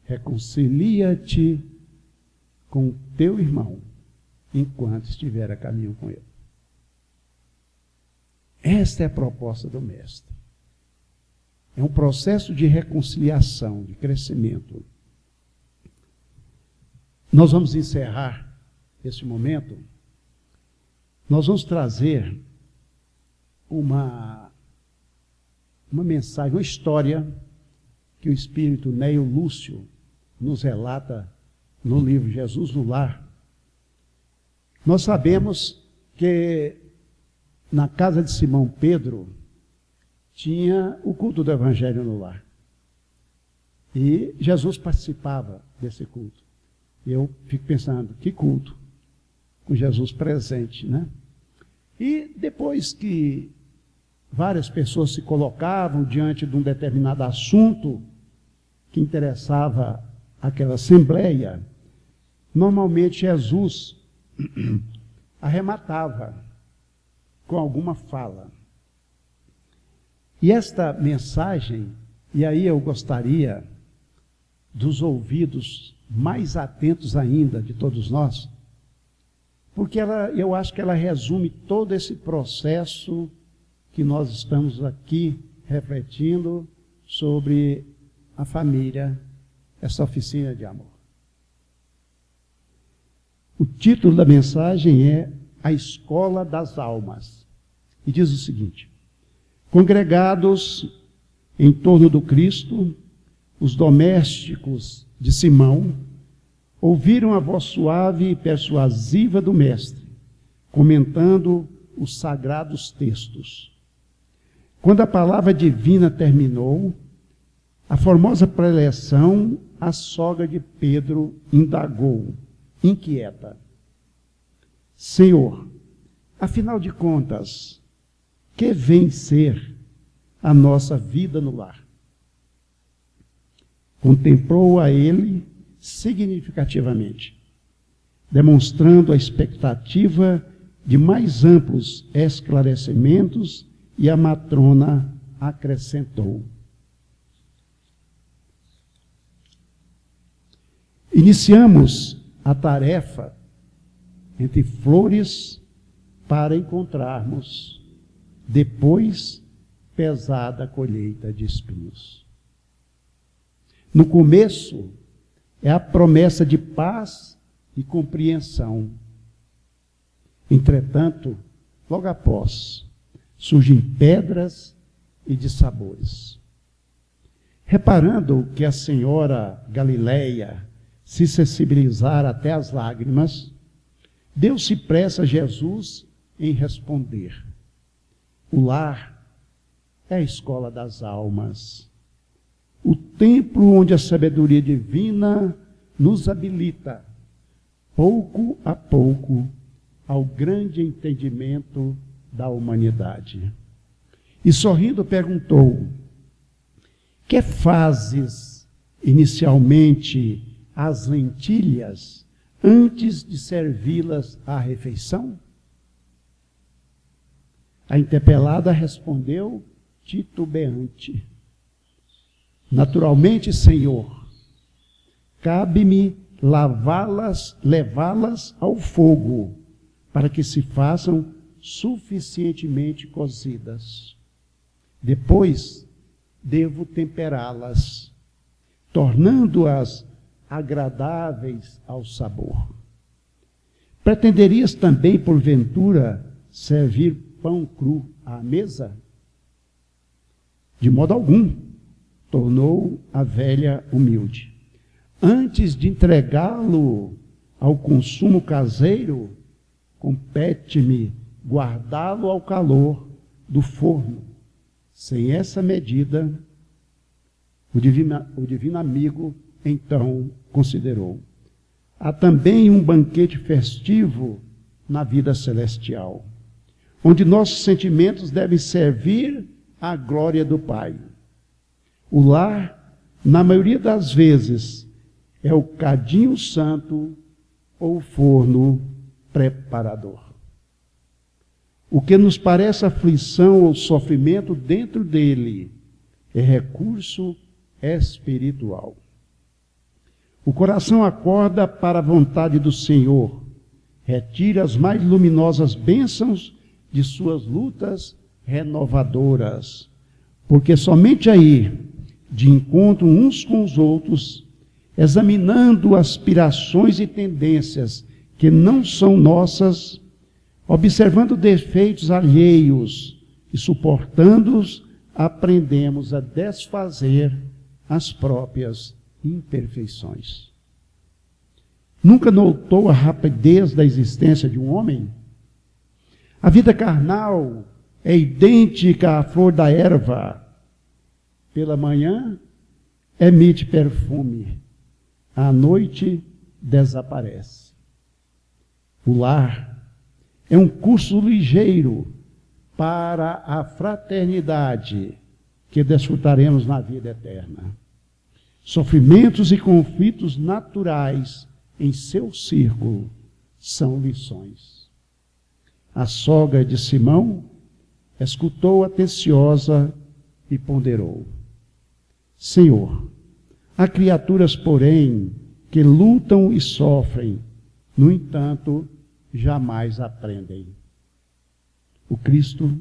Reconcilia-te com o teu irmão enquanto estiver a caminho com ele. Esta é a proposta do Mestre. É um processo de reconciliação, de crescimento. Nós vamos encerrar esse momento. Nós vamos trazer uma mensagem, uma história que o espírito Neio Lúcio nos relata no livro Jesus no Lar. Nós sabemos que na casa de Simão Pedro tinha o culto do Evangelho no lar. E Jesus participava desse culto. E eu fico pensando, que culto? Com Jesus presente, né? E depois que várias pessoas se colocavam diante de um determinado assunto que interessava aquela assembleia, normalmente Jesus arrematava com alguma fala. E esta mensagem, e aí eu gostaria dos ouvidos mais atentos ainda de todos nós, porque eu acho que ela resume todo esse processo que nós estamos aqui refletindo sobre a família, essa oficina de amor. O título da mensagem é A Escola das Almas. E diz o seguinte: congregados em torno do Cristo, os domésticos de Simão ouviram a voz suave e persuasiva do Mestre, comentando os sagrados textos. Quando a palavra divina terminou, a formosa preleção, a sogra de Pedro indagou, inquieta: Senhor, afinal de contas, que vem ser a nossa vida no lar? Contemplou a ele significativamente, demonstrando a expectativa de mais amplos esclarecimentos, e a matrona acrescentou: iniciamos a tarefa entre flores para encontrarmos depois pesada colheita de espinhos. No começo é a promessa de paz e compreensão. Entretanto, logo após, surgem pedras e dissabores. Reparando que a senhora Galileia se sensibilizara até as lágrimas, Deus se pressa a Jesus em responder: o lar é a escola das almas, o templo onde a sabedoria divina nos habilita, pouco a pouco, ao grande entendimento da humanidade. E sorrindo perguntou: que fazes inicialmente as lentilhas antes de servi-las à refeição? A interpelada respondeu titubeante: naturalmente, Senhor, cabe-me levá-las ao fogo, para que se façam suficientemente cozidas. Depois, devo temperá-las, tornando-as agradáveis ao sabor. Pretenderias também, porventura, servir pão cru à mesa? De modo algum, tornou a velha humilde. Antes de entregá-lo ao consumo caseiro, compete-me guardá-lo ao calor do forno. Sem essa medida, o divino amigo então considerou: há também um banquete festivo na vida celestial, onde nossos sentimentos devem servir à glória do Pai. O lar, na maioria das vezes, é o cadinho santo ou o forno preparador. O que nos parece aflição ou sofrimento dentro dele é recurso espiritual. O coração acorda para a vontade do Senhor, retira as mais luminosas bênçãos de suas lutas renovadoras, porque somente aí, de encontro uns com os outros, examinando aspirações e tendências que não são nossas, observando defeitos alheios e suportando-os, aprendemos a desfazer as próprias imperfeições. Nunca notou a rapidez da existência de um homem? A vida carnal é idêntica à flor da erva. Pela manhã emite perfume, à noite desaparece. O lar é um curso ligeiro para a fraternidade que desfrutaremos na vida eterna. Sofrimentos e conflitos naturais em seu círculo são lições. A sogra de Simão escutou atenciosa e ponderou: Senhor, há criaturas, porém, que lutam e sofrem, no entanto, jamais aprendem. O Cristo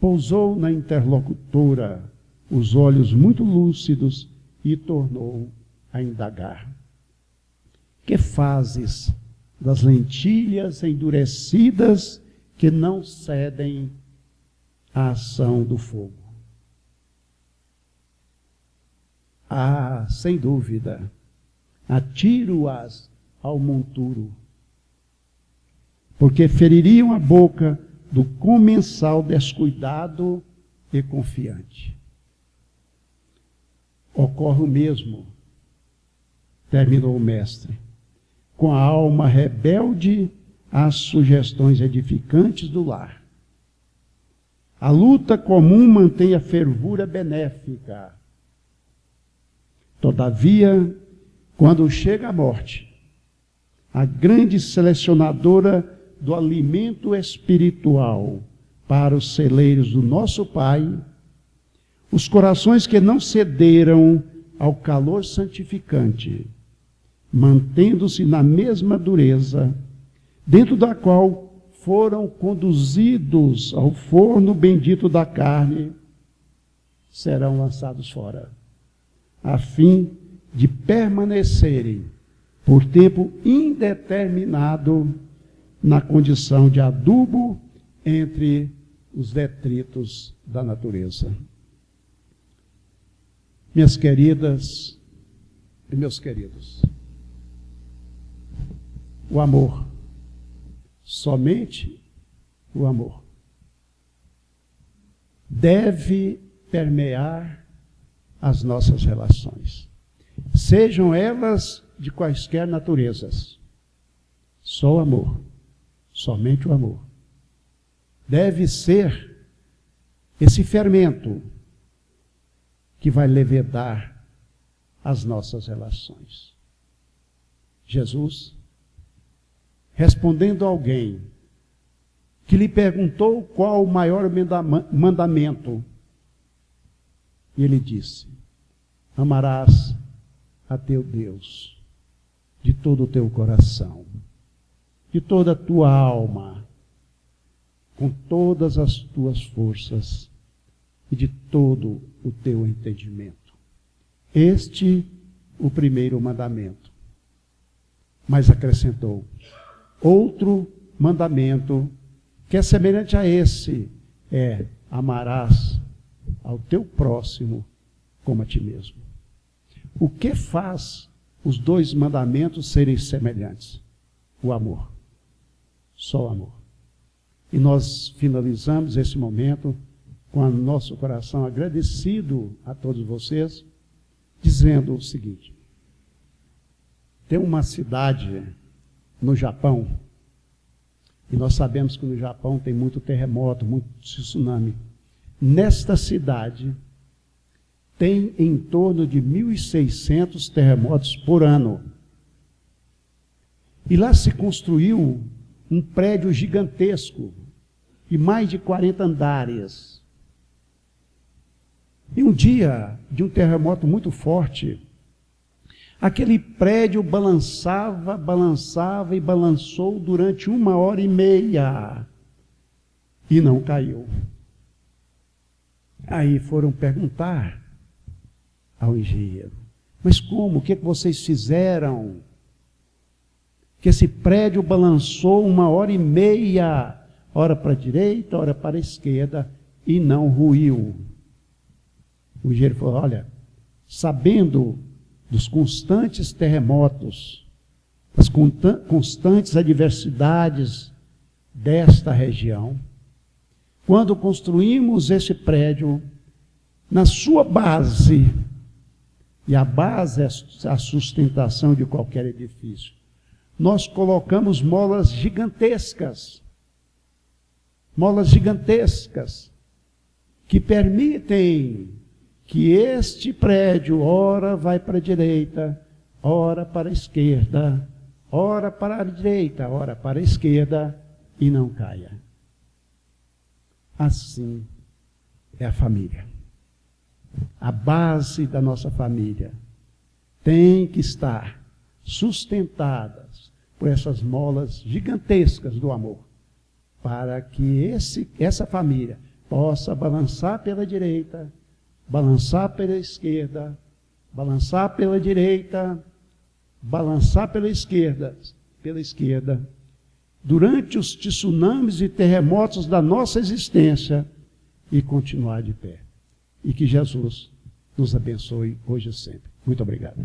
pousou na interlocutora os olhos muito lúcidos e tornou a indagar. Que fazes das lentilhas endurecidas que não cedem à ação do fogo? Ah, sem dúvida, atiro-as ao monturo, porque feririam a boca do comensal descuidado e confiante. Ocorre o mesmo, terminou o mestre, com a alma rebelde às sugestões edificantes do lar. A luta comum mantém a fervura benéfica. Todavia, quando chega a morte, a grande selecionadora do alimento espiritual para os celeiros do nosso Pai, os corações que não cederam ao calor santificante, mantendo-se na mesma dureza, dentro da qual foram conduzidos ao forno bendito da carne, serão lançados fora, a fim de permanecerem por tempo indeterminado na condição de adubo entre os detritos da natureza. Minhas queridas e meus queridos, o amor, somente o amor, deve permear as nossas relações, sejam elas de quaisquer naturezas. Só o amor, somente o amor, deve ser esse fermento que vai levedar as nossas relações. Jesus, respondendo a alguém que lhe perguntou qual o maior mandamento, ele disse: amarás a teu Deus de todo o teu coração, de toda a tua alma, com todas as tuas forças e de todo o teu entendimento. Este o primeiro mandamento. Mas acrescentou outro mandamento que é semelhante a esse, amarás ao teu próximo como a ti mesmo. O que faz os dois mandamentos serem semelhantes? O amor. Só o amor. E nós finalizamos esse momento com o nosso coração agradecido a todos vocês, dizendo o seguinte: tem uma cidade no Japão, e nós sabemos que no Japão tem muito terremoto, muito tsunami. Nesta cidade, tem em torno de 1.600 terremotos por ano. E lá se construiu um prédio gigantesco, de mais de 40 andares. E um dia, de um terremoto muito forte, aquele prédio balançava e balançou durante 1h30 e não caiu. Aí foram perguntar ao engenheiro: mas como? O que vocês fizeram? Que esse prédio balançou 1h30, ora para a direita, ora para a esquerda, e não ruiu. O engenheiro falou: olha, sabendo dos constantes terremotos, das constantes adversidades desta região, quando construímos esse prédio, na sua base, e a base é a sustentação de qualquer edifício, nós colocamos molas gigantescas, que permitem que este prédio, ora vai para a direita, ora para a esquerda, ora para a direita, ora para a esquerda, e não caia. Assim é a família. A base da nossa família tem que estar sustentadas por essas molas gigantescas do amor, para que essa família possa balançar pela direita, balançar pela esquerda, balançar pela direita, balançar pela esquerda, durante os tsunamis e terremotos da nossa existência e continuar de pé. E que Jesus nos abençoe hoje e sempre. Muito obrigado.